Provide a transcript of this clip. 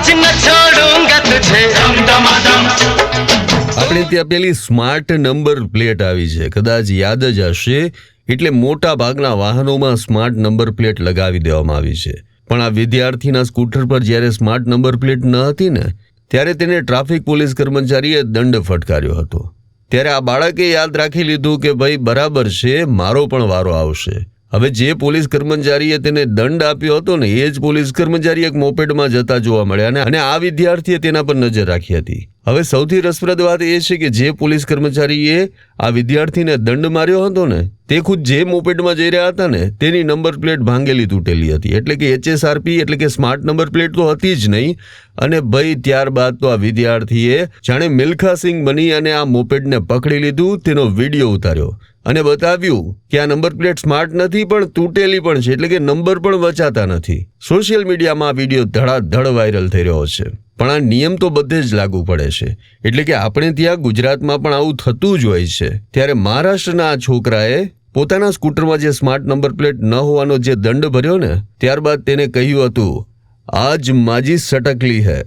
आज न छोड़ूंगा तुझे આપણે ત્યાં પેલી સ્માર્ટ નંબર પ્લેટ આવી છે, કદાચ યાદ જ હશે. એટલે મોટા ભાગના વાહનોમાં સ્માર્ટ નંબર પ્લેટ લગાવી દેવામાં આવી છે. પણ આ વિદ્યાર્થીના સ્કૂટર પર જ્યારે સ્માર્ટ નંબર પ્લેટ ન હતી ને, ત્યારે તેને ટ્રાફિક પોલીસ કર્મચારીએ દંડ ફટકાર્યો હતો. ત્યારે આ બાળકે યાદ રાખી લીધું કે ભાઈ બરાબર છે, મારો પણ વારો આવશે. હવે જે પોલીસ કર્મચારીએ તેને દંડ આપ્યો હતો ને, એ જ પોલીસ કર્મચારી એક મોપેડમાં જતા જોવા મળ્યા અને આ વિદ્યાર્થીએ તેના પર નજર રાખી હતી. હવે સૌથી રસપ્રદ વાત એ છે કે જે પોલીસ કર્મચારીએ આ વિદ્યાર્થીને દંડ માર્યો હતો ને, તે ખુદ જે મોપેડમાં જઈ રહ્યા હતા ને, તેની નંબર પ્લેટ ભાંગેલી તૂટેલી હતી. એટલે કે HSRP એટલે કે સ્માર્ટ નંબર પ્લેટ તો હતી જ નહીં. અને ભાઈ ત્યારબાદ તો આ વિદ્યાર્થીએ જાણે મિલ્ખા સિંહ બની અને આ મોપેડને પકડી લીધું, તેનો વિડીયો ઉતાર્યો અને બતાવ્યું કે આ નંબર પ્લેટ સ્માર્ટ નથી પણ તૂટેલી પણ છે, એટલે કે નંબર પણ વચાતા નથી. સોશિયલ મીડિયામાં આ વિડીયો ધડાધડ વાયરલ થઈ રહ્યો છે. પણ આ નિયમ તો બધે જ લાગુ પડે છે. એટલે કે આપણે ત્યાં ગુજરાતમાં પણ આવું થતું જ હોય છે. ત્યારે મહારાષ્ટ્રના આ છોકરાએ પોતાના સ્કૂટરમાં જે સ્માર્ટ નંબર પ્લેટ ન હોવાનો જે દંડ ભર્યો ને, ત્યારબાદ તેને કહ્યું હતું, આજ માજી સટકલી હૈ.